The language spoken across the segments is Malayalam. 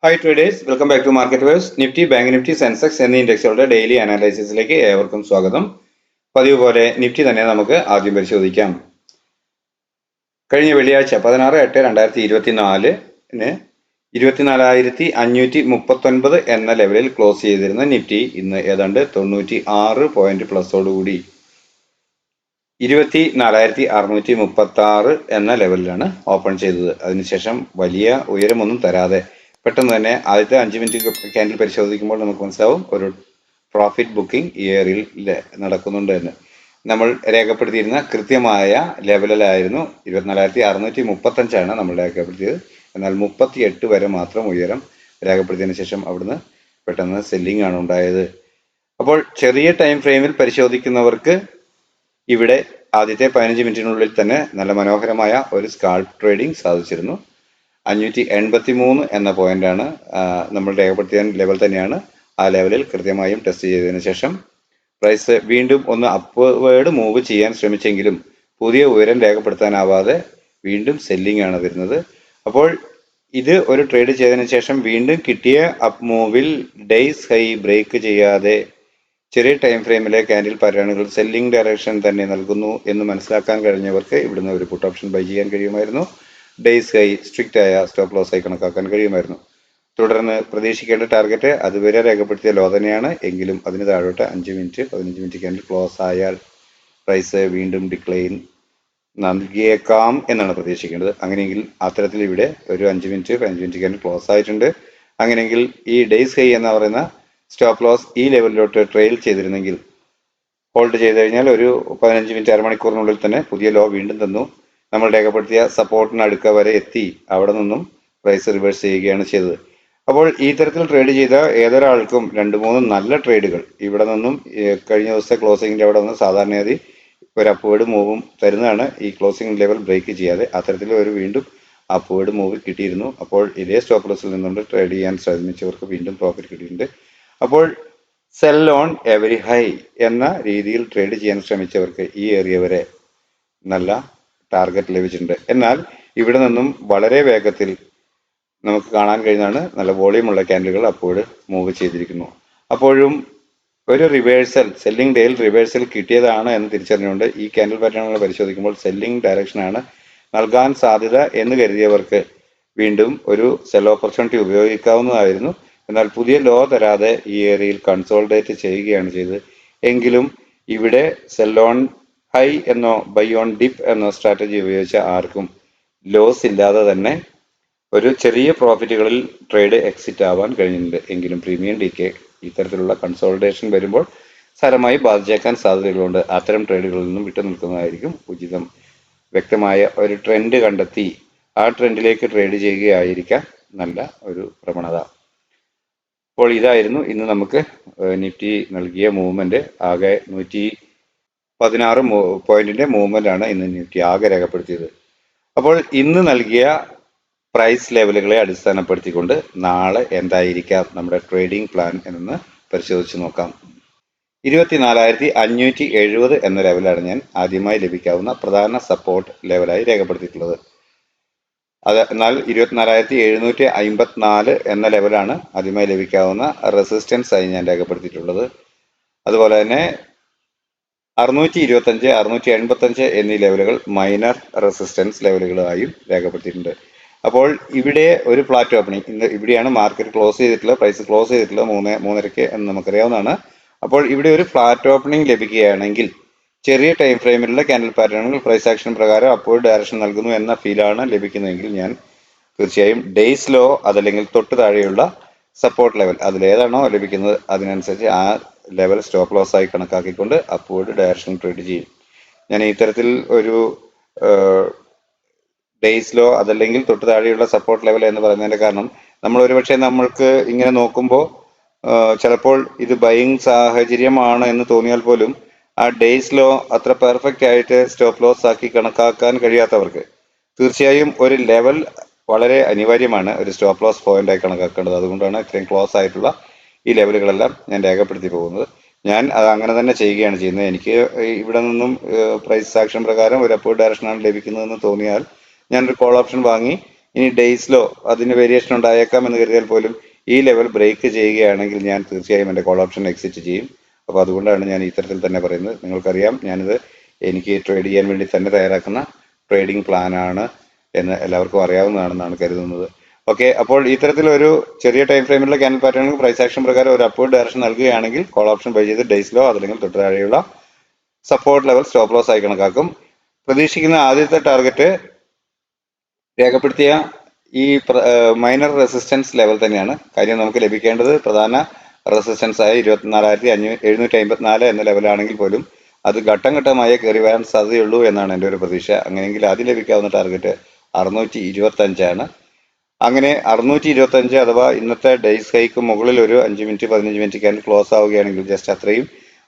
Hi traders, welcome back to market verse. Nifty, bank Nifty, Sensex എന്നീ ഇൻഡെക്സുകളുടെ ഡെയിലി അനാലിസിസിലേക്ക് ഏവർക്കും സ്വാഗതം. പതിവ് പോലെ നിഫ്റ്റി തന്നെ നമുക്ക് ആദ്യം പരിശോധിക്കാം. കഴിഞ്ഞ വെള്ളിയാഴ്ച 16/8/2024 24,539 എന്ന ലെവലിൽ ക്ലോസ് ചെയ്തിരുന്ന നിഫ്റ്റി ഇന്ന് ഏതാണ്ട് 96 പോയിന്റ് പ്ലസോടുകൂടി 24,636 എന്ന ലെവലിലാണ് ഓപ്പൺ ചെയ്തത്. അതിനുശേഷം വലിയ ഉയരമൊന്നും തരാതെ പെട്ടെന്ന് തന്നെ ആദ്യത്തെ 5 മിനിറ്റ് ക്യാൻഡിൽ പരിശോധിക്കുമ്പോൾ നമുക്ക് മനസ്സിലാവും ഒരു പ്രോഫിറ്റ് ബുക്കിംഗ് ഈ ഏരിയയിൽ നടക്കുന്നുണ്ട് എന്ന്. നമ്മൾ രേഖപ്പെടുത്തിയിരുന്ന കൃത്യമായ ലെവലിലായിരുന്നു 24,635 നമ്മൾ രേഖപ്പെടുത്തിയത്. എന്നാൽ 38 വരെ മാത്രം ഉയരം രേഖപ്പെടുത്തിയതിനു ശേഷം അവിടുന്ന് പെട്ടെന്ന് സെല്ലിംഗ് ആണ് ഉണ്ടായത്. അപ്പോൾ ചെറിയ ടൈം ഫ്രെയിമിൽ പരിശോധിക്കുന്നവർക്ക് ഇവിടെ ആദ്യത്തെ 15 മിനിറ്റിനുള്ളിൽ തന്നെ നല്ല മനോഹരമായ ഒരു സ്കാൾപ്പ് ട്രേഡിംഗ് സാധിച്ചിരുന്നു. 583 എന്ന പോയിന്റാണ് നമ്മൾ രേഖപ്പെടുത്തിയ ലെവൽ തന്നെയാണ്. ആ ലെവലിൽ കൃത്യമായും ടെസ്റ്റ് ചെയ്തതിനു ശേഷം പ്രൈസ് വീണ്ടും ഒന്ന് അപ്വേർഡ് മൂവ് ചെയ്യാൻ ശ്രമിച്ചെങ്കിലും പുതിയ ഉയരം രേഖപ്പെടുത്താനാവാതെ വീണ്ടും സെല്ലിംഗ് ആണ് വരുന്നത്. അപ്പോൾ ഇത് ഒരു ട്രേഡ് ചെയ്തതിനു ശേഷം വീണ്ടും കിട്ടിയ അപ്പ് മൂവിൽ ഡേയ്സ് ഹൈ ബ്രേക്ക് ചെയ്യാതെ ചെറിയ ടൈം ഫ്രെയിമിലെ ക്യാൻഡിൽ പാറ്റേണുകൾ സെല്ലിംഗ് ഡയറക്ഷൻ തന്നെ നൽകുന്നു എന്ന് മനസ്സിലാക്കാൻ കഴിഞ്ഞവർക്ക് ഇവിടുന്ന് ഒരു പുട്ട് ഓപ്ഷൻ ബൈ ചെയ്യാൻ കഴിയുമായിരുന്നു. ഡേയ്സ് ഹൈ സ്ട്രിക്റ്റ് ആയ സ്റ്റോപ്പ് ലോസ് ആയി കണക്കാക്കാൻ കഴിയുമായിരുന്നു. തുടർന്ന് പ്രതീക്ഷിക്കേണ്ട ടാർഗറ്റ് അതുവരെ രേഖപ്പെടുത്തിയ ലോ തന്നെയാണ്. എങ്കിലും അതിന് താഴോട്ട് 5 മിനിറ്റ് 15 മിനിറ്റ് ക്യാൻഡിൽ ക്ലോസ് ആയാൽ പ്രൈസ് വീണ്ടും ഡിക്ലൈൻ നൽകിയേക്കാം എന്നാണ് പ്രതീക്ഷിക്കേണ്ടത്. അങ്ങനെയെങ്കിൽ അത്തരത്തിൽ ഇവിടെ ഒരു 5 മിനിറ്റ് 15 മിനിറ്റ് ക്യാൻഡിൽ ക്ലോസ് ആയിട്ടുണ്ട്. അങ്ങനെയെങ്കിൽ ഈ ഡേയ്സ് ഹൈ എന്ന് പറയുന്ന സ്റ്റോപ്പ് ലോസ് ഈ ലെവലിലോട്ട് ട്രെയിൽ ചെയ്തിരുന്നെങ്കിൽ ഹോൾഡ് ചെയ്ത് കഴിഞ്ഞാൽ ഒരു 15 മിനിറ്റ് അരമണിക്കൂറിനുള്ളിൽ തന്നെ പുതിയ ലോ വീണ്ടും തന്നു. നമ്മൾ രേഖപ്പെടുത്തിയ സപ്പോർട്ടിന് അടുക്ക വരെ എത്തി അവിടെ നിന്നും പ്രൈസ് റിവേഴ്സ് ചെയ്യുകയാണ് ചെയ്തത്. അപ്പോൾ ഈ തരത്തിൽ ട്രേഡ് ചെയ്ത ഏതൊരാൾക്കും 2-3 നല്ല ട്രേഡുകൾ ഇവിടെ നിന്നും കഴിഞ്ഞ ദിവസത്തെ ക്ലോസിംഗിന്റെ അവിടെ നിന്ന് സാധാരണയായി ഒരു അപ്വേർഡ് മൂവും തരുന്നതാണ്. ഈ ക്ലോസിംഗ് ലെവൽ ബ്രേക്ക് ചെയ്യാതെ അത്തരത്തിൽ ഒരു വീണ്ടും അപ്വേർഡ് മൂവ് കിട്ടിയിരുന്നു. അപ്പോൾ ഇതേ സ്റ്റോപ്പ് ലോസിൽ നിന്നുകൊണ്ട് ട്രേഡ് ചെയ്യാൻ ശ്രമിച്ചവർക്ക് വീണ്ടും പ്രോഫിറ്റ് കിട്ടിയിട്ടുണ്ട്. അപ്പോൾ സെൽ ഓൺ എവരി ഹൈ എന്ന രീതിയിൽ ട്രേഡ് ചെയ്യാൻ ശ്രമിച്ചവർക്ക് ഈ ഏരിയ വരെ നല്ല ടാർഗറ്റ് ലഭിച്ചിട്ടുണ്ട്. എന്നാൽ ഇവിടെ നിന്നും വളരെ വേഗത്തിൽ നമുക്ക് കാണാൻ കഴിയുന്നതാണ് നല്ല വോളിയമുള്ള ക്യാൻഡിലുകൾ അപ്പോഴ് മൂവ് ചെയ്തിരിക്കുന്നു. അപ്പോഴും ഒരു റിവേഴ്സൽ സെല്ലിംഗ് ഡേയിൽ റിവേഴ്സൽ കിട്ടിയതാണ് എന്ന് തിരിച്ചറിഞ്ഞുകൊണ്ട് ഈ ക്യാൻഡിൽ പാറ്റേണുകൾ പരിശോധിക്കുമ്പോൾ സെല്ലിംഗ് ഡയറക്ഷനാണ് നൽകാൻ സാധ്യത എന്ന് കരുതിയവർക്ക് വീണ്ടും ഒരു സെൽ ഓപ്പർച്യൂണിറ്റി ഉപയോഗിക്കാവുന്നതായിരുന്നു. എന്നാൽ പുതിയ ലോ തരാതെ ഈ ഏരിയയിൽ കൺസോൾഡേറ്റ് ചെയ്യുകയാണ് ചെയ്തത്. എങ്കിലും ഇവിടെ സെൽ ഓൺ ഹൈ എന്നോ ബൈ ഓൺ ഡിപ്പ് എന്നോ സ്ട്രാറ്റജി ഉപയോഗിച്ച ആർക്കും ലോസ് ഇല്ലാതെ തന്നെ ഒരു ചെറിയ പ്രോഫിറ്റുകളിൽ ട്രേഡ് എക്സിറ്റ് ആവാൻ കഴിഞ്ഞിട്ടുണ്ട്. എങ്കിലും പ്രീമിയം ഡിക്ക് ഇത്തരത്തിലുള്ള കൺസോൾട്ടേഷൻ വരുമ്പോൾ സാരമായി ബാധിച്ചേക്കാൻ സാധ്യതകളുണ്ട്. അത്തരം ട്രേഡുകളിൽ നിന്നും വിട്ടു നിൽക്കുന്നതായിരിക്കും ഉചിതം. വ്യക്തമായ ഒരു ട്രെൻഡ് കണ്ടെത്തി ആ ട്രെൻഡിലേക്ക് ട്രേഡ് ചെയ്യുകയായിരിക്കാം നല്ല ഒരു പ്രവണത. അപ്പോൾ ഇതായിരുന്നു ഇന്ന് നമുക്ക് നിഫ്റ്റി നൽകിയ മൂവ്മെന്റ്. ആകെ 116 പോയിന്റിന്റെ മൂവ്മെന്റ് ആണ് ഇന്ന് നിഫ്റ്റി ആകെ രേഖപ്പെടുത്തിയത്. അപ്പോൾ ഇന്ന് നൽകിയ പ്രൈസ് ലെവലുകളെ അടിസ്ഥാനപ്പെടുത്തിക്കൊണ്ട് നാളെ എന്തായിരിക്കാം നമ്മുടെ ട്രേഡിംഗ് പ്ലാൻ എന്ന് പരിശോധിച്ച് നോക്കാം. 24,570 എന്ന ലെവലാണ് ഞാൻ ആദ്യമായി ലഭിക്കാവുന്ന പ്രധാന സപ്പോർട്ട് ലെവലായി രേഖപ്പെടുത്തിയിട്ടുള്ളത്. എന്നാൽ 24,754 എന്ന ലെവലാണ് ആദ്യമായി ലഭിക്കാവുന്ന റെസിസ്റ്റൻസ് ആയി ഞാൻ രേഖപ്പെടുത്തിയിട്ടുള്ളത്. അതുപോലെ തന്നെ 625, 685 എന്നീ ലെവലുകൾ മൈനർ റെസിസ്റ്റൻസ് ലെവലുകളായും രേഖപ്പെടുത്തിയിട്ടുണ്ട്. അപ്പോൾ ഇവിടെ ഒരു ഫ്ലാറ്റ് ഓപ്പണിംഗ്, ഇന്ന് ഇവിടെയാണ് മാർക്കറ്റ് ക്ലോസ് ചെയ്തിട്ടുള്ളത്, പ്രൈസ് ക്ലോസ് ചെയ്തിട്ടുള്ളത് 3:30 എന്ന് നമുക്കറിയാവുന്നതാണ്. അപ്പോൾ ഇവിടെ ഒരു ഫ്ലാറ്റ് ഓപ്പണിംഗ് ലഭിക്കുകയാണെങ്കിൽ ചെറിയ ടൈം ഫ്രെയിമിലുള്ള ക്യാൻഡിൽ പാറ്റേണുകൾ പ്രൈസ് ആക്ഷൻ പ്രകാരം അപ്വേർഡ് ഡയറക്ഷൻ നൽകുന്നു എന്ന ഫീലാണ് ലഭിക്കുന്നതെങ്കിൽ ഞാൻ തീർച്ചയായും ഡേയ്സ് ലോ അതല്ലെങ്കിൽ തൊട്ട് താഴെയുള്ള സപ്പോർട്ട് ലെവൽ അതിലേതാണോ ലഭിക്കുന്നത് അതിനനുസരിച്ച് ആ ലെവൽ സ്റ്റോപ്പ് ലോസ് ആയി കണക്കാക്കിക്കൊണ്ട് അപ്വേർഡ് ഡയറക്ഷൻ ട്രേഡ് ചെയ്യും. ഞാൻ ഇത്തരത്തിൽ ഒരു ഡേയ്സ് ലോ അതല്ലെങ്കിൽ തൊട്ട് താഴെയുള്ള സപ്പോർട്ട് ലെവൽ എന്ന് പറയുന്നതിന്റെ കാരണം നമ്മൾ ഒരുപക്ഷെ നമ്മൾക്ക് ഇങ്ങനെ നോക്കുമ്പോൾ ചിലപ്പോൾ ഇത് ബൈയിങ് സാഹചര്യമാണ് എന്ന് തോന്നിയാൽ പോലും ആ ഡേയ്സ് ലോ അത്ര പെർഫെക്റ്റ് ആയിട്ട് സ്റ്റോപ്പ് ലോസ് ആക്കി കണക്കാക്കാൻ കഴിയാത്തവർക്ക് തീർച്ചയായും ഒരു ലെവൽ വളരെ അനിവാര്യമാണ്, ഒരു സ്റ്റോപ്പ് ലോസ് പോയിന്റ് ആയി കണക്കാക്കേണ്ടത്. അതുകൊണ്ടാണ് ഇത്രയും ക്ലോസ് ആയിട്ടുള്ള ഈ ലെവലുകളെല്ലാം ഞാൻ രേഖപ്പെടുത്തി പോകുന്നത്. ഞാൻ അത് അങ്ങനെ തന്നെ ചെയ്യുകയാണ് ചെയ്യുന്നത്. എനിക്ക് ഇവിടെ നിന്നും പ്രൈസ് ആക്ഷൻ പ്രകാരം ഒരു അപ്വേർഡ് ഡയറക്ഷനാണ് ലഭിക്കുന്നതെന്ന് തോന്നിയാൽ ഞാനൊരു കോൾ ഓപ്ഷൻ വാങ്ങി ഇനി ഡേയ്സിലോ അതിന് വേരിയേഷൻ ഉണ്ടായേക്കാം എന്ന് കരുതിയാൽ പോലും ഈ ലെവൽ ബ്രേക്ക് ചെയ്യുകയാണെങ്കിൽ ഞാൻ തീർച്ചയായും എൻ്റെ കോൾ ഓപ്ഷൻ എക്സിറ്റ് ചെയ്യും. അപ്പോൾ അതുകൊണ്ടാണ് ഞാൻ ഇത്തരത്തിൽ തന്നെ പറയുന്നത്. നിങ്ങൾക്കറിയാം ഞാനിത് എനിക്ക് ട്രേഡ് ചെയ്യാൻ വേണ്ടി തന്നെ തയ്യാറാക്കുന്ന ട്രേഡിംഗ് പ്ലാനാണ് എന്ന് എല്ലാവർക്കും അറിയാവുന്നതാണെന്നാണ് കരുതുന്നത്. ഓക്കെ, അപ്പോൾ ഇത്തരത്തിലൊരു ചെറിയ ടൈം ഫ്രെയിമിലുള്ള ക്യാൻഡിൽ പാറ്റേണുകൾ പ്രൈസ് ആക്ഷൻ പ്രകാരം ഒരു അപ്വേർഡ് ഡയറക്ഷൻ നൽകുകയാണെങ്കിൽ കോൾ ഓപ്ഷൻ ബൈ ചെയ്ത് ഡേയ്സിലോ അതല്ലെങ്കിൽ തൊട്ട് താഴെയുള്ള സപ്പോർട്ട് ലെവൽ സ്റ്റോപ്പ് ലോസ് ആയി കണക്കാക്കും. പ്രതീക്ഷിക്കുന്ന ആദ്യത്തെ ടാർഗറ്റ് രേഖപ്പെടുത്തിയ ഈ മൈനർ റെസിസ്റ്റൻസ് ലെവൽ തന്നെയാണ്. കാര്യം നമുക്ക് ലഭിക്കേണ്ടത് പ്രധാന റെസിസ്റ്റൻസ് ആയ 24,754 എന്ന ലെവലാണെങ്കിൽ പോലും അത് ഘട്ടം ഘട്ടമായി കയറി വരാൻ സാധ്യതയുള്ളൂ എന്നാണ് എൻ്റെ ഒരു പ്രതീക്ഷ. അങ്ങനെയെങ്കിൽ ആദ്യം ലഭിക്കാവുന്ന ടാർഗറ്റ് 625 അങ്ങനെ 625 അഥവാ ഇന്നത്തെ ഡേയ്സ് ഹൈക്ക് മുകളിൽ ഒരു 5 മിനിറ്റ് 15 മിനിറ്റ് ക്യാൻഡിൽ ക്ലോസ് ആവുകയാണെങ്കിൽ ജസ്റ്റ് അത്രയും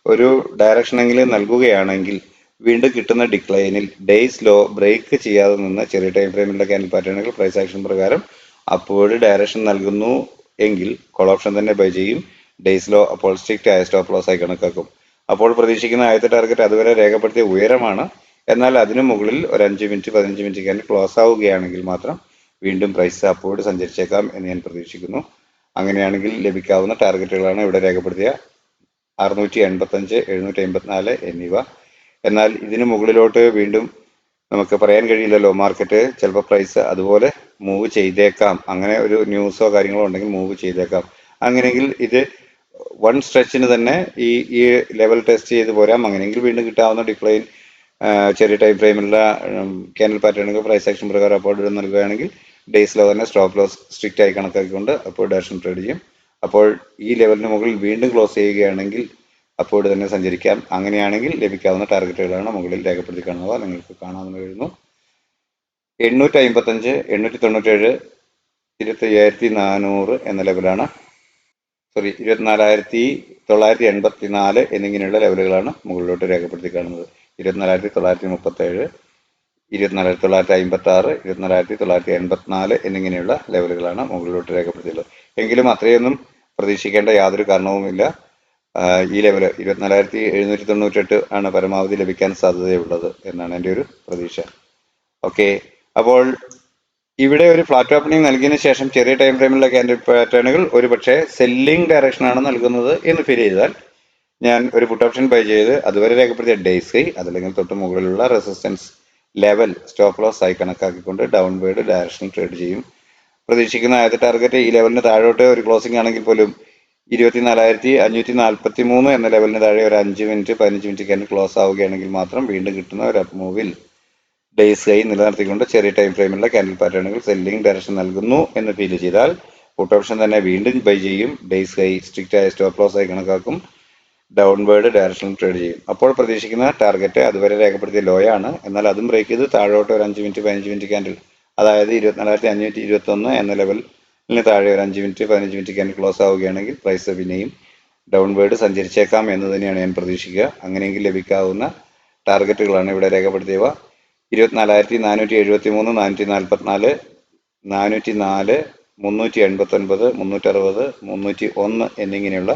ഒരു ഡയറക്ഷനെങ്കിലും നൽകുകയാണെങ്കിൽ വീണ്ടും കിട്ടുന്ന ഡിക്ലൈനിൽ ഡേയ്സ് ലോ ബ്രേക്ക് ചെയ്യാതെ നിന്ന് ചെറിയ ടൈം ഫ്രെയിമിലുള്ള ക്യാൻഡിൽ പാറ്റേണുകൾ പ്രൈസ് ആക്ഷൻ പ്രകാരം അപ്വേർഡ് ഡയറക്ഷൻ നൽകുന്നു എങ്കിൽ കോൾ ഓപ്ഷൻ തന്നെ ബൈ ചെയ്യും. ഡേയ്സ് ലോ അപ്പോൾ സ്ട്രിക്റ്റ് ആയ സ്റ്റോപ്പ് ലോസ് ആയി കണക്കാക്കും. അപ്പോൾ പ്രതീക്ഷിക്കുന്ന ആദ്യത്തെ ടാർഗറ്റ് അതുവരെ രേഖപ്പെടുത്തിയ ഉയരമാണ്. എന്നാൽ അതിനു മുകളിൽ ഒരു 5 മിനിറ്റ് 15 മിനിറ്റ് ക്യാൻഡിൽ ക്ലോസ് ആവുകയാണെങ്കിൽ മാത്രം വീണ്ടും പ്രൈസ് അപ്വേർഡ് സഞ്ചരിച്ചേക്കാം എന്ന് ഞാൻ പ്രതീക്ഷിക്കുന്നു. അങ്ങനെയാണെങ്കിൽ ലഭിക്കാവുന്ന ടാർഗറ്റുകളാണ് ഇവിടെ രേഖപ്പെടുത്തിയ 685, 754 എന്നിവ. എന്നാൽ ഇതിനു മുകളിലോട്ട് വീണ്ടും നമുക്ക് പറയാൻ കഴിയില്ലല്ലോ. മാർക്കറ്റ് ചിലപ്പോൾ പ്രൈസ് അതുപോലെ മൂവ് ചെയ്തേക്കാം. അങ്ങനെ ഒരു ന്യൂസോ കാര്യങ്ങളോ ഉണ്ടെങ്കിൽ മൂവ് ചെയ്തേക്കാം. അങ്ങനെയെങ്കിൽ ഇത് വൺ സ്ട്രെച്ചിന് തന്നെ ഈ ലെവൽ ടെസ്റ്റ് ചെയ്ത് പോരാം. അങ്ങനെയെങ്കിൽ വീണ്ടും കിട്ടാവുന്ന ഡിക്ലൈൻ ചെറിയ ടൈം ഫ്രെയിമിലുള്ള ക്യാൻഡിൽ പാറ്റേണുകൾ പ്രൈസ് ആക്ഷൻ പ്രകാരം അപ്വേർഡ് നൽകുകയാണെങ്കിൽ ഡേയ്സിലോ തന്നെ സ്റ്റോപ്പ് ലോസ് സ്ട്രിക്റ്റ് ആയി കണക്കാക്കിക്കൊണ്ട് അപ്വേർഡ് ഡയറക്ഷൻ ട്രേഡ് ചെയ്യും. അപ്പോൾ ഈ ലെവലിന് മുകളിൽ വീണ്ടും ക്ലോസ് ചെയ്യുകയാണെങ്കിൽ അപ്വേർഡ് തന്നെ സഞ്ചരിക്കാം. അങ്ങനെയാണെങ്കിൽ ലഭിക്കാവുന്ന ടാർഗറ്റുകളാണ് മുകളിൽ രേഖപ്പെടുത്തി കാണുക. നിങ്ങൾക്ക് കാണാമെന്ന് കരുതുന്നു. 855, 897, 25,400 എന്ന ലെവലാണ്. 24,984 എന്നിങ്ങനെയുള്ള ലെവലുകളാണ് മുകളിലോട്ട് രേഖപ്പെടുത്തി കാണുന്നത്. 24,937, 24,956, 24,984 എന്നിങ്ങനെയുള്ള ലെവലുകളാണ് മുകളിലോട്ട് രേഖപ്പെടുത്തിയുള്ളത്. എങ്കിലും അത്രയൊന്നും പ്രതീക്ഷിക്കേണ്ട യാതൊരു കാരണവുമില്ല. ഈ ലെവല് 24,798 ആണ് പരമാവധി ലഭിക്കാൻ സാധ്യതയുള്ളത് എന്നാണ് എൻ്റെ ഒരു പ്രതീക്ഷ. ഓക്കെ, അപ്പോൾ ഇവിടെ ഒരു ഫ്ലാറ്റ് ഓപ്പണിംഗ് നൽകിയതിനു ശേഷം ചെറിയ ടൈം ഫ്രെയിമിലുള്ള ക്യാൻഡിൽ പാറ്റേണുകൾ ഒരു പക്ഷേ സെല്ലിംഗ് ഡയറക്ഷനാണ് നൽകുന്നത് എന്ന് ഫീൽ ചെയ്താൽ ഞാൻ ഒരു പുട്ട് ഓപ്ഷൻ ബൈ ചെയ്ത് അതുവരെ രേഖപ്പെടുത്തിയ ഡേയ്സ് ഹൈ അതല്ലെങ്കിൽ തൊട്ട് മുകളിലുള്ള റെസിസ്റ്റൻസ് ലെവൽ സ്റ്റോപ്പ് ലോസ് ആയി കണക്കാക്കിക്കൊണ്ട് ഡൗൺവേർഡ് ഡയറക്ഷൻ ട്രേഡ് ചെയ്യും. പ്രതീക്ഷിക്കുന്ന ആദ്യത്തെ ടാർഗറ്റ് ഈ ലെവലിന് താഴോട്ട് ഒരു ക്ലോസിംഗ് ആണെങ്കിൽ പോലും 24,543 എന്ന ലെവലിന് താഴെ ഒരു 5 മിനിറ്റ് 15 മിനിറ്റ് ക്യാൻഡിൽ ക്ലോസ് ആവുകയാണെങ്കിൽ മാത്രം വീണ്ടും കിട്ടുന്ന ഒരു അപ്പ് മൂവിൽ ഡേയ്സ് ഹൈ നിലനിർത്തിക്കൊണ്ട് ചെറിയ ടൈം ഫ്രെയിമിലുള്ള ക്യാൻഡിൽ പാറ്റേണുകൾ സെല്ലിംഗ് ഡയറക്ഷൻ നൽകുന്നു എന്ന് ഫീൽ ചെയ്താൽ പുട്ട് ഓപ്ഷൻ തന്നെ വീണ്ടും ബൈ ചെയ്യും. ഡേയ്സ് ഹൈ സ്ട്രിക്റ്റ് ആയ സ്റ്റോപ്പ് ലോസ് ആയി കണക്കാക്കും. ഡൗൺവേർഡ് ഡയറക്ഷൻ ട്രേഡ് ചെയ്യും. അപ്പോൾ പ്രതീക്ഷിക്കുന്ന ടാർഗറ്റ് അതുവരെ രേഖപ്പെടുത്തിയ ലോയാണ്. എന്നാൽ അതും ബ്രേക്ക് ചെയ്ത് താഴോട്ട് ഒരു 5 മിനിറ്റ് 15 മിനിറ്റ് ക്യാൻഡിൽ അതായത് 24,521 എന്ന ലെവലിന് താഴെ ഒരു 5 മിനിറ്റ് 15 മിനിറ്റ് ക്യാൻഡിൽ ക്ലോസ് ആവുകയാണെങ്കിൽ പ്രൈസ് പിന്നെയും ഡൗൺവേർഡ് സഞ്ചരിച്ചേക്കാം എന്ന് തന്നെയാണ് ഞാൻ പ്രതീക്ഷിക്കുക. അങ്ങനെയെങ്കിൽ ലഭിക്കാവുന്ന ടാർഗറ്റുകളാണ് ഇവിടെ രേഖപ്പെടുത്തിയവ. 24,473, 444, 404, 389, 360, 301 എന്നിങ്ങനെയുള്ള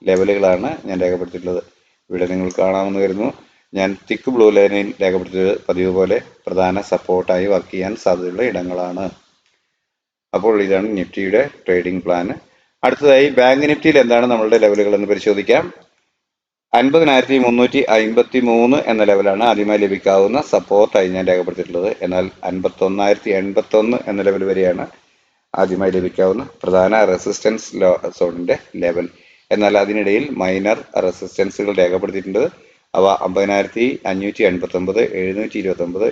ലെവലുകളാണ് ഞാൻ രേഖപ്പെടുത്തിയിട്ടുള്ളത്. ഇവിടെ നിങ്ങൾ കാണാമെന്ന് വരുന്നു. ഞാൻ തിക്ക് ബ്ലൂ ലൈനിൽ രേഖപ്പെടുത്തിയത് പതിവ് പോലെ പ്രധാന സപ്പോർട്ടായി വർക്ക് ചെയ്യാൻ സാധ്യതയുള്ള ഇടങ്ങളാണ്. അപ്പോൾ ഇതാണ് നിഫ്റ്റിയുടെ ട്രേഡിംഗ് പ്ലാൻ. അടുത്തതായി ബാങ്ക് നിഫ്റ്റിയിൽ എന്താണ് നമ്മളുടെ ലെവലുകൾ എന്ന് പരിശോധിക്കാം. 50,353 എന്ന ലെവലാണ് ആദ്യമായി ലഭിക്കാവുന്ന സപ്പോർട്ടായി ഞാൻ രേഖപ്പെടുത്തിയിട്ടുള്ളത്. എന്നാൽ 51,081 എന്ന ലെവൽ വരെയാണ് ആദ്യമായി ലഭിക്കാവുന്ന പ്രധാന റെസിസ്റ്റൻസ് സോണിന്റെ ലെവൽ. എന്നാൽ അതിനിടയിൽ മൈനർ റെസിസ്റ്റൻസുകൾ രേഖപ്പെടുത്തിയിട്ടുണ്ട്. അവ 50,589, 729, 834,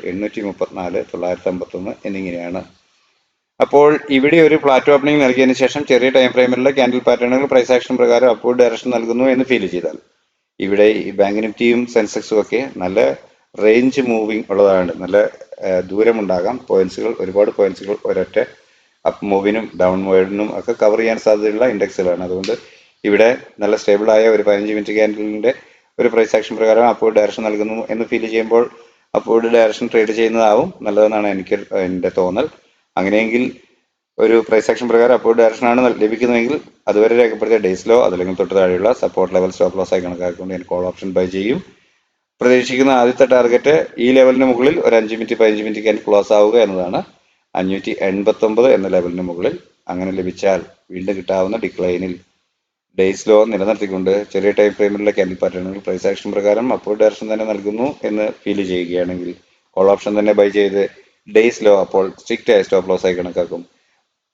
951 എന്നിങ്ങനെയാണ്. അപ്പോൾ ഇവിടെ ഒരു ഫ്ലാറ്റ് ഓപ്പണിംഗ് നൽകിയതിനു ശേഷം ചെറിയ ടൈം ഫ്രെയിമിലുള്ള ക്യാൻഡിൽ പാറ്റേണുകൾ പ്രൈസ് ആക്ഷൻ പ്രകാരം അപ്വേർഡ് ഡയറക്ഷൻ നൽകുന്നു എന്ന് ഫീൽ ചെയ്താൽ ഇവിടെ ഈ ബാങ്ക് നിഫ്റ്റിയും സെൻസെക്സും ഒക്കെ നല്ല റേഞ്ച് മൂവിങ് ഉള്ളതാണ്. നല്ല ദൂരമുണ്ടാകാം. ഒരുപാട് പോയിന്റ്സുകൾ ഒരൊറ്റ അപ്പ് മൂവിനും ഡൗൺ വേർഡിനും ഒക്കെ കവർ ചെയ്യാൻ സാധ്യതയുള്ള ഇൻഡെക്സുകളാണ്. അതുകൊണ്ട് ഇവിടെ നല്ല സ്റ്റേബിൾ ആയ ഒരു 15 മിനിറ്റ് ക്യാൻഡിലിന്റെ ഒരു പ്രൈസ് ആക്ഷൻ പ്രകാരം അപ്വേർഡ് ഡയറക്ഷൻ നൽകുന്നു എന്ന് ഫീൽ ചെയ്യുമ്പോൾ അപ്വേർഡ് ഡയറക്ഷൻ ട്രേഡ് ചെയ്യുന്നതാവും നല്ലതെന്നാണ് എൻ്റെ തോന്നൽ. അങ്ങനെയെങ്കിൽ ഒരു പ്രൈസ് ആക്ഷൻ പ്രകാരം അപ്വേർഡ് ഡയറക്ഷനാണ് ലഭിക്കുന്നതെങ്കിൽ അതുവരെ രേഖപ്പെടുത്തിയ ഡേയ്സിലോ അതല്ലെങ്കിൽ തൊട്ട് താഴെയുള്ള സപ്പോർട്ട് ലെവൽ സ്റ്റോപ്പ് ലോസ് ആയി കണക്കാക്കിക്കൊണ്ട് ഞാൻ കോൾ ഓപ്ഷൻ ബൈ ചെയ്യും. പ്രതീക്ഷിക്കുന്ന ആദ്യത്തെ ടാർഗറ്റ് ഈ ലെവലിന് മുകളിൽ ഒരു 5 മിനിറ്റ് 15 മിനിറ്റ് ക്യാൻഡിൽ ക്ലോസ് ആവുക എന്നതാണ്. 589 എന്ന ലെവലിന് മുകളിൽ. അങ്ങനെ ലഭിച്ചാൽ വീണ്ടും കിട്ടാവുന്ന ഡിക്ലൈനിൽ ഡേയ്സ് ലോ നിലനിർത്തിക്കൊണ്ട് ചെറിയ ടൈം ഫ്രെയിമിലുള്ള ക്യാൻഡിൽ പാറ്റേണുകൾ പ്രൈസ് ആക്ഷൻ പ്രകാരം അപ്വേർഡ് ഡയറക്ഷൻ തന്നെ നൽകുന്നു എന്ന് ഫീൽ ചെയ്യുകയാണെങ്കിൽ കോൾ ഓപ്ഷൻ തന്നെ ബൈ ചെയ്ത് ഡേയ്സ് ലോ അപ്പോൾ സ്ട്രിക്റ്റ് ആയ സ്റ്റോപ്പ് ലോസ് ആയി കണക്കാക്കും.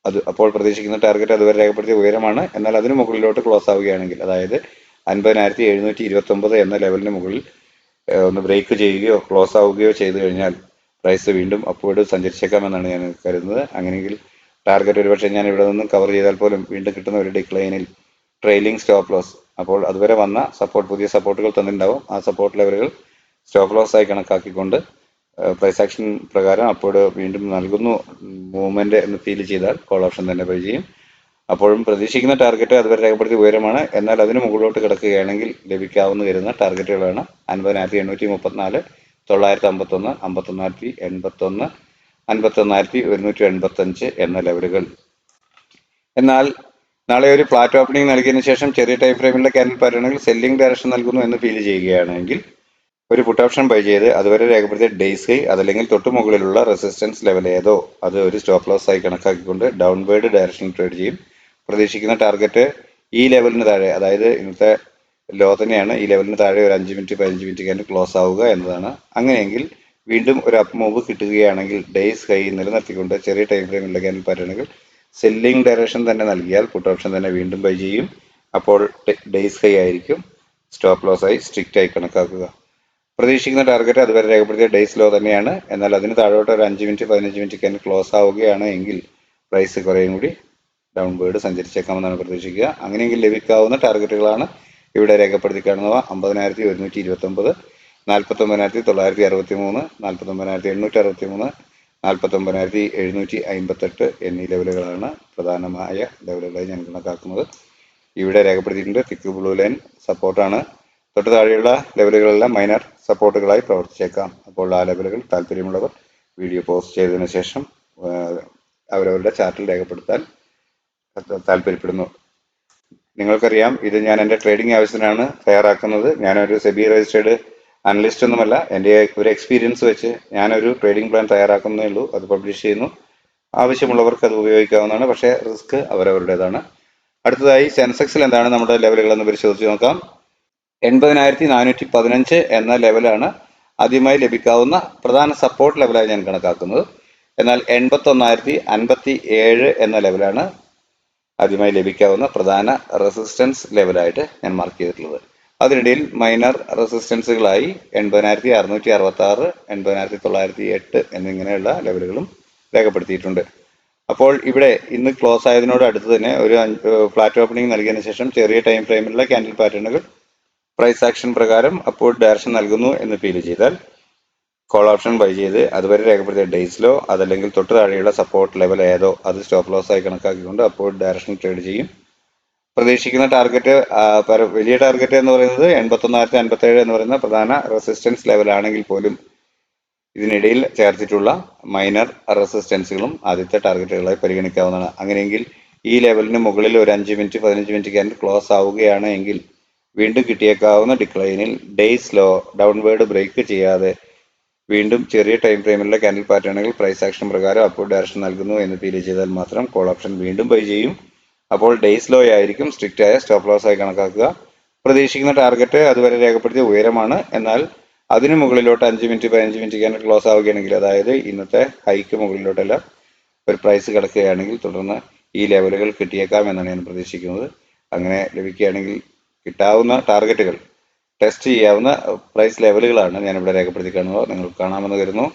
അത് അപ്പോൾ പ്രതീക്ഷിക്കുന്ന ടാർഗറ്റ് അതുവരെ രേഖപ്പെടുത്തിയ ഉയരമാണ്. എന്നാൽ അതിന് മുകളിലോട്ട് ക്ലോസ് ആവുകയാണെങ്കിൽ, അതായത് 50,729 എന്ന ലെവലിന് മുകളിൽ ഒന്ന് ബ്രേക്ക് ചെയ്യുകയോ ക്ലോസ് ആവുകയോ ചെയ്തു കഴിഞ്ഞാൽ പ്രൈസ് വീണ്ടും അപ്വേർഡ് സഞ്ചരിച്ചേക്കാമെന്നാണ് ഞാൻ കരുതുന്നത്. അങ്ങനെയെങ്കിൽ ടാർഗറ്റ് ഒരുപക്ഷെ ഞാൻ ഇവിടെ നിന്നും കവർ ചെയ്താൽ പോലും വീണ്ടും കിട്ടുന്ന ഒരു ഡിക്ലൈനിൽ ട്രെയിലിംഗ് സ്റ്റോപ്പ് ലോസ്, അപ്പോൾ അതുവരെ വന്ന സപ്പോർട്ട്, പുതിയ സപ്പോർട്ടുകൾ തന്നിട്ടുണ്ടാവും. ആ സപ്പോർട്ട് ലെവലുകൾ സ്റ്റോപ്പ് ലോസ് ആയി കണക്കാക്കിക്കൊണ്ട് പ്രൈസ് ആക്ഷൻ പ്രകാരം അപ്വേർഡ് വീണ്ടും നൽകുന്നു മൂവ്മെന്റ് എന്ന് ഫീൽ ചെയ്താൽ കോൾ ഓപ്ഷൻ തന്നെ ബൈ ചെയ്യും. അപ്പോഴും പ്രതീക്ഷിക്കുന്ന ടാർഗറ്റ് അതുവരെ രേഖപ്പെടുത്തിയ ഉയരമാണ്. എന്നാൽ അതിന് മുകളിലോട്ട് കിടക്കുകയാണെങ്കിൽ ലഭിക്കാവുന്ന വരുന്ന ടാർഗറ്റുകളാണ് 50,834, 951, 51,081, 51,185 എന്ന ലെവലുകൾ. എന്നാൽ നാളെ ഒരു ഫ്ലാറ്റ് ഓപ്പണിംഗ് നൽകിയതിനു ശേഷം ചെറിയ ടൈം ഫ്രെയിമിലെ ക്യാൻഡിൽ പാറ്റേണുകൾ സെല്ലിംഗ് ഡയറക്ഷൻ നൽകുന്നു എന്ന് ഫീൽ ചെയ്യുകയാണെങ്കിൽ ഒരു പുട്ട് ഓപ്ഷൻ ബൈ ചെയ്ത് അതുവരെ രേഖപ്പെടുത്തിയ ഡേയ്സ് ഹൈ അതല്ലെങ്കിൽ തൊട്ടു മുകളിലുള്ള റെസിസ്റ്റൻസ് ലെവൽ ഏതോ അത് ഒരു സ്റ്റോപ്പ് ലോസ് ആയി കണക്കാക്കിക്കൊണ്ട് ഡൗൺവേർഡ് ഡയറക്ഷൻ ട്രേഡ് ചെയ്യും. പ്രതീക്ഷിക്കുന്ന ടാർഗറ്റ് ഈ ലെവലിന് താഴെ, അതായത് ഇന്നത്തെ ലോ തന്നെയാണ്, ഈ ലെവലിന് താഴെ ഒരു 5 മിനിറ്റ് 15 മിനിറ്റ് ക്യാൻഡിൽ ക്ലോസ് ആവുക എന്നതാണ്. അങ്ങനെയെങ്കിൽ വീണ്ടും ഒരു അപ്പ് മൂവ് കിട്ടുകയാണെങ്കിൽ ഡേയ്സ് ഹൈ നിലനിർത്തിക്കൊണ്ട് ചെറിയ ടൈം ഫ്രെയിമിലുള്ള ക്യാൻഡിൽ പാറ്റേണുകൾ സെല്ലിംഗ് ഡയറക്ഷൻ തന്നെ നൽകിയാൽ പുട്ട് ഓപ്ഷൻ തന്നെ വീണ്ടും ബൈ ചെയ്യും. അപ്പോൾ ഡേയ്സ് ഹൈ ആയിരിക്കും സ്റ്റോപ്പ് ലോസ് ആയി സ്ട്രിക്റ്റ് ആയി കണക്കാക്കുക. പ്രതീക്ഷിക്കുന്ന ടാർഗറ്റ് അതുവരെ രേഖപ്പെടുത്തിയ ഡേയ്സ് ലോ തന്നെയാണ്. എന്നാൽ അതിന് താഴോട്ട് ഒരു 5 മിനിറ്റ് 15 മിനിറ്റ് ക്യാൻഡിൽ ക്ലോസ് ആവുകയാണ് എങ്കിൽ പ്രൈസ് കുറേയും കൂടി ഡൗൺവേർഡ് സഞ്ചരിച്ചേക്കാമെന്നാണ് പ്രതീക്ഷിക്കുക. അങ്ങനെയെങ്കിൽ ലഭിക്കാവുന്ന ടാർഗറ്റുകളാണ് ഇവിടെ രേഖപ്പെടുത്തി കാണുന്നവ: 50,129, 49,963, 49,863, 49,758 എന്നീ ലെവലുകളാണ് പ്രധാനമായ ലെവലുകളായി ഞാൻ കണക്കാക്കുന്നത്. ഇവിടെ രേഖപ്പെടുത്തിയിട്ടുണ്ട്. തിക്ക് ബ്ലൂ ലൈൻ സപ്പോർട്ടാണ്. തൊട്ട് താഴെയുള്ള ലെവലുകളെല്ലാം മൈനർ സപ്പോർട്ടുകളായി പ്രവർത്തിച്ചേക്കാം. അപ്പോൾ ആ ലെവലുകൾ താല്പര്യമുള്ളവർ വീഡിയോ പോസ്റ്റ് ചെയ്തതിനു ശേഷം അവരവരുടെ ചാർട്ടിൽ രേഖപ്പെടുത്താൻ താല്പര്യപ്പെടുന്നു. നിങ്ങൾക്കറിയാം, ഇത് ഞാൻ എൻ്റെ ട്രേഡിംഗ് ആവശ്യത്തിനാണ് തയ്യാറാക്കുന്നത്. ഞാനൊരു സെബി രജിസ്റ്റേർഡ് അനലിസ്റ്റ് ഒന്നുമല്ല. എൻ്റെ ഒരു എക്സ്പീരിയൻസ് വെച്ച് ഞാനൊരു ട്രേഡിംഗ് പ്ലാൻ തയ്യാറാക്കുന്നേ ഉള്ളൂ. അത് പബ്ലിഷ് ചെയ്യുന്നു. ആവശ്യമുള്ളവർക്ക് അത് ഉപയോഗിക്കാവുന്നതാണ്. പക്ഷേ റിസ്ക് അവരവരുടേതാണ്. അടുത്തതായി സെൻസെക്സിൽ എന്താണ് നമ്മുടെ ലെവലുകളെന്ന് പരിശോധിച്ച് നോക്കാം. 80,415 എന്ന ലെവലാണ് ആദ്യമായി ലഭിക്കാവുന്ന പ്രധാന സപ്പോർട്ട് ലെവലായി ഞാൻ കണക്കാക്കുന്നത്. എന്നാൽ 81,057 എന്ന ലെവലാണ് ആദ്യമായി ലഭിക്കാവുന്ന പ്രധാന റെസിസ്റ്റൻസ് ലെവലായിട്ട് ഞാൻ മാർക്ക് ചെയ്തിട്ടുള്ളത്. അതിനിടയിൽ മൈനർ റെസിസ്റ്റൻസുകളായി 80,666, 80,908 എന്നിങ്ങനെയുള്ള ലെവലുകളും രേഖപ്പെടുത്തിയിട്ടുണ്ട്. അപ്പോൾ ഇവിടെ ഇന്ന് ക്ലോസ് ആയതിനോട് അടുത്ത് തന്നെ ഒരു ഫ്ലാറ്റ് ഓപ്പണിംഗ് നൽകിയതിനു ശേഷം ചെറിയ ടൈം ഫ്രെയിമിലുള്ള ക്യാൻഡിൽ പാറ്റേണുകൾ പ്രൈസ് ആക്ഷൻ പ്രകാരം അപ്വേർഡ് ഡയറക്ഷൻ നൽകുന്നു എന്ന് ഫീൽ ചെയ്താൽ കോൾ ഓപ്ഷൻ ബൈ ചെയ്ത് അതുവരെ രേഖപ്പെടുത്തിയ ഡേയ്സ് ലോ അതല്ലെങ്കിൽ തൊട്ട് താഴെയുള്ള സപ്പോർട്ട് ലെവൽ ഏതോ അത് സ്റ്റോപ്പ് ലോസ് ആയി കണക്കാക്കിക്കൊണ്ട് അപ്വേർഡ് ഡയറക്ഷൻ ട്രേഡ് ചെയ്യും. പ്രതീക്ഷിക്കുന്ന ടാർഗറ്റ്, വലിയ ടാർഗറ്റ് എന്ന് പറയുന്നത് 81,057 എന്ന് പറയുന്ന പ്രധാന റെസിസ്റ്റൻസ് ലെവലാണെങ്കിൽ പോലും ഇതിനിടയിൽ ചേർത്തിട്ടുള്ള മൈനർ റെസിസ്റ്റൻസുകളും ആദ്യത്തെ ടാർഗറ്റുകളായി പരിഗണിക്കാവുന്നതാണ്. അങ്ങനെയെങ്കിൽ ഈ ലെവലിന് മുകളിൽ ഒരു 5 മിനിറ്റ് 15 മിനിറ്റ് ക്യാൻഡിൽ ക്ലോസ് ആവുകയാണ് എങ്കിൽ വീണ്ടും കിട്ടിയേക്കാവുന്ന ഡിക്ലൈനിൽ ഡേയ്സ് ലോ ഡൗൺവേർഡ് ബ്രേക്ക് ചെയ്യാതെ വീണ്ടും ചെറിയ ടൈം ഫ്രെയിമിലുള്ള ക്യാൻഡിൽ പാറ്റേണുകൾ പ്രൈസ് ആക്ഷൻ പ്രകാരം അപ്വേർഡ് ഡയറക്ഷൻ നൽകുന്നു എന്ന് ഫീൽ ചെയ്താൽ മാത്രം കോൾ ഓപ്ഷൻ വീണ്ടും ബൈ ചെയ്യും. അപ്പോൾ ഡേയ്സ് ലോ ആയിരിക്കും സ്ട്രിക്റ്റ് ആയ സ്റ്റോപ്പ് ലോസ് ആയി കണക്കാക്കുക. പ്രതീക്ഷിക്കുന്ന ടാർഗറ്റ് അതുവരെ രേഖപ്പെടുത്തിയ ഉയരമാണ്. എന്നാൽ അതിന് മുകളിലോട്ട് 5 മിനിറ്റ് 15 മിനിറ്റ് ക്യാൻഡിൽ ക്ലോസ് ആവുകയാണെങ്കിൽ, അതായത് ഇന്നത്തെ ഹൈക്ക് മുകളിലോട്ടെല്ലാം ഒരു പ്രൈസ് കിടക്കുകയാണെങ്കിൽ തുടർന്ന് ഈ ലെവലുകൾ കിട്ടിയേക്കാം എന്നാണ് ഞാൻ പ്രതീക്ഷിക്കുന്നത്. അങ്ങനെ ലഭിക്കുകയാണെങ്കിൽ കിട്ടാവുന്ന ടാർഗറ്റുകൾ ടെസ്റ്റ് ചെയ്യാവുന്ന പ്രൈസ് ലെവലുകളാണ് ഞാനിവിടെ രേഖപ്പെടുത്തി കാണുന്നത്. നിങ്ങൾക്ക് കാണാമെന്ന് കരുതുന്നു.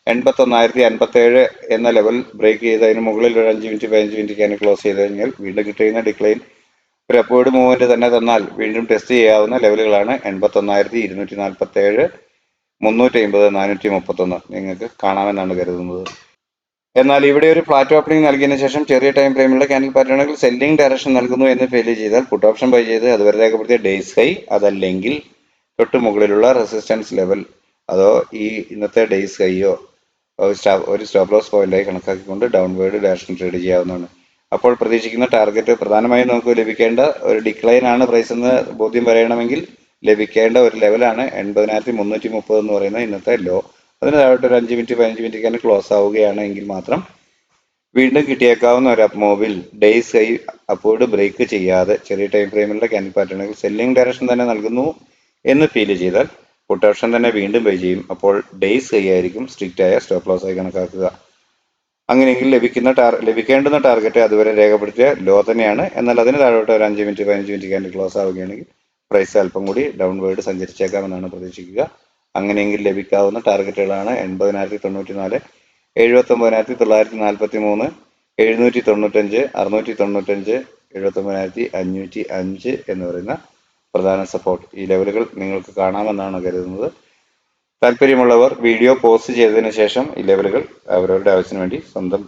81,057 എന്ന ലെവൽ ബ്രേക്ക് ചെയ്ത് അതിന് മുകളിൽ ഒരു 5 മിനിറ്റ് 15 മിനിറ്റ് ക്യാൻഡിൽ ക്ലോസ് ചെയ്ത് കഴിഞ്ഞാൽ വീണ്ടും കിട്ടുന്ന ഡിക്ലൈൻ ഒരു അപ്വേർഡ് മൂവ്മെന്റ് തന്നെ തന്നാൽ വീണ്ടും ടെസ്റ്റ് ചെയ്യാവുന്ന ലെവലുകളാണ് 81,247, 350, 431 നിങ്ങൾക്ക് കാണാമെന്നാണ് കരുതുന്നത്. എന്നാൽ ഇവിടെ ഒരു ഫ്ലാറ്റ് ഓപ്പണിംഗ് നൽകിയതിനു ശേഷം ചെറിയ ടൈം ഫ്രെയിമിലുള്ള ക്യാൻഡിൽ പാറ്റേണുകൾ സെല്ലിംഗ് ഡയറക്ഷൻ നൽകുന്നു എന്ന് ഫീൽ ചെയ്താൽ പുട്ട് ഓപ്ഷൻ ബൈ ചെയ്ത് അതുവരെ രേഖപ്പെടുത്തിയ ഡേയ്സ് ഹൈ അതല്ലെങ്കിൽ തൊട്ട് മുകളിലുള്ള റെസിസ്റ്റൻസ് ലെവൽ അതോ ഈ ഇന്നത്തെ ഡേയ്സ് ഹൈയോ ഒരു സ്റ്റോപ്പ് ലോസ് പോയിന്റായി കണക്കാക്കിക്കൊണ്ട് ഡൗൺവേർഡ് ഡയറക്ഷൻ ട്രേഡ് ചെയ്യാവുന്നതാണ്. അപ്പോൾ പ്രതീക്ഷിക്കുന്ന ടാർഗറ്റ് പ്രധാനമായും നമുക്ക് ലഭിക്കേണ്ട ഒരു ഡിക്ലൈൻ ആണ് പ്രൈസ് എന്ന് ബോധ്യം പറയണമെങ്കിൽ ലഭിക്കേണ്ട ഒരു ലെവലാണ് 80,330 എന്ന് പറയുന്ന ഇന്നത്തെ ലോ. അതിന് താഴോട്ട് ഒരു 5 മിനിറ്റ് 15 മിനിറ്റ് ക്ലോസ് ആവുകയാണ് എങ്കിൽ മാത്രം വീണ്ടും കിട്ടിയേക്കാവുന്ന ഒരു മൂവിൽ ഡേയ്സ് ഹൈ അപ്പോഴും ബ്രേക്ക് ചെയ്യാതെ ചെറിയ ടൈം ഫ്രെയിമിലുള്ള ക്യാൻഡിൽ പാറ്റേണുകൾ സെല്ലിംഗ് ഡയറക്ഷൻ തന്നെ നൽകുന്നു എന്ന് ഫീൽ ചെയ്താൽ പുട്ട് ഓപ്ഷൻ തന്നെ വീണ്ടും ബൈ ചെയ്യും. അപ്പോൾ ഡേയ്സ് ഹൈ ആയിരിക്കും സ്ട്രിക്റ്റ് ആയ സ്റ്റോപ്പ് ലോസ് ആയി കണക്കാക്കുക. അങ്ങനെയെങ്കിൽ ലഭിക്കേണ്ടുന്ന ടാർഗറ്റ് അതുവരെ രേഖപ്പെടുത്തിയ ലോ തന്നെയാണ്. എന്നാൽ അതിന് താഴോട്ട് ഒരു 5 മിനിറ്റ് 15 മിനിറ്റ് ക്യാൻഡിൽ ക്ലോസ് ആവുകയാണെങ്കിൽ പ്രൈസ് അല്പം കൂടി ഡൗൺവേർഡ് സഞ്ചരിച്ചേക്കാമെന്നാണ് പ്രതീക്ഷിക്കുക. അങ്ങനെയെങ്കിൽ ലഭിക്കാവുന്ന ടാർഗറ്റുകളാണ് 80,094, 79,943, 795, 695, 79,505 എന്ന് പറയുന്ന പ്രധാന സപ്പോർട്ട്. ഈ ലെവലുകൾ നിങ്ങൾക്ക് കാണാമെന്നാണ് കരുതുന്നത്. താല്പര്യമുള്ളവർ വീഡിയോ പോസ്റ്റ് ചെയ്തതിനു ശേഷം ഈ ലെവലുകൾ അവരവരുടെ ആവശ്യത്തിന് വേണ്ടി സ്വന്തം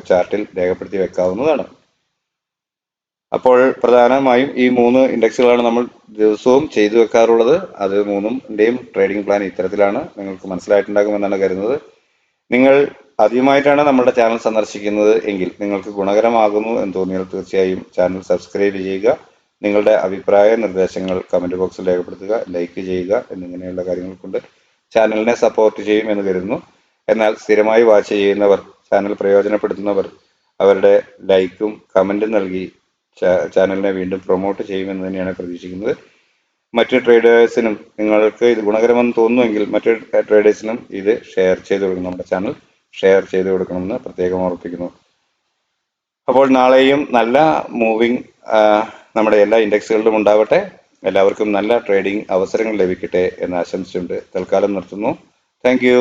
ചാർട്ടിൽ രേഖപ്പെടുത്തി വെക്കാവുന്നതാണ്. അപ്പോൾ പ്രധാനമായും ഈ 3 ഇൻഡെക്സുകളാണ് നമ്മൾ ദിവസവും ചെയ്തു വെക്കാറുള്ളത്. അത് മൂന്നിന്റെയും ട്രേഡിംഗ് പ്ലാൻ ഇത്തരത്തിലാണ്. നിങ്ങൾക്ക് മനസ്സിലായിട്ടുണ്ടാകുമെന്നാണ് കരുതുന്നത്. നിങ്ങൾ ആദ്യമായിട്ടാണ് നമ്മുടെ ചാനൽ സന്ദർശിക്കുന്നത് എങ്കിൽ നിങ്ങൾക്ക് ഗുണകരമാകുന്നു എന്ന് തോന്നിയാൽ തീർച്ചയായും ചാനൽ സബ്സ്ക്രൈബ് ചെയ്യുക. നിങ്ങളുടെ അഭിപ്രായ നിർദ്ദേശങ്ങൾ കമന്റ് ബോക്സിൽ രേഖപ്പെടുത്തുക, ലൈക്ക് ചെയ്യുക എന്നിങ്ങനെയുള്ള കാര്യങ്ങൾ കൊണ്ട് ചാനലിനെ സപ്പോർട്ട് ചെയ്യും എന്ന് കരുതുന്നു. എന്നാൽ സ്ഥിരമായി വാച്ച് ചെയ്യുന്നവർ, ചാനൽ പ്രയോജനപ്പെടുത്തുന്നവർ അവരുടെ ലൈക്കും കമന്റും നൽകി ചാനലിനെ വീണ്ടും പ്രൊമോട്ട് ചെയ്യുമെന്ന് തന്നെയാണ് പ്രതീക്ഷിക്കുന്നത്. മറ്റ് ട്രേഡേഴ്സിനും നിങ്ങൾക്ക് ഇത് ഗുണകരമെന്ന് തോന്നുന്നുവെങ്കിൽ മറ്റ് ട്രേഡേഴ്സിനും ഇത് ഷെയർ ചെയ്ത് കൊടുക്കണം. നമ്മുടെ ചാനൽ ഷെയർ ചെയ്ത് കൊടുക്കണമെന്ന് പ്രത്യേകം ഓർപ്പിക്കുന്നു. അപ്പോൾ നാളെയും നല്ല മൂവിങ് നമ്മുടെ എല്ലാ ഇൻഡെക്സുകളിലും ഉണ്ടാവട്ടെ. എല്ലാവർക്കും നല്ല ട്രേഡിംഗ് അവസരങ്ങൾ ലഭിക്കട്ടെ എന്ന് ആശംസിച്ചുകൊണ്ട് തൽക്കാലം നിർത്തുന്നു. Thank you.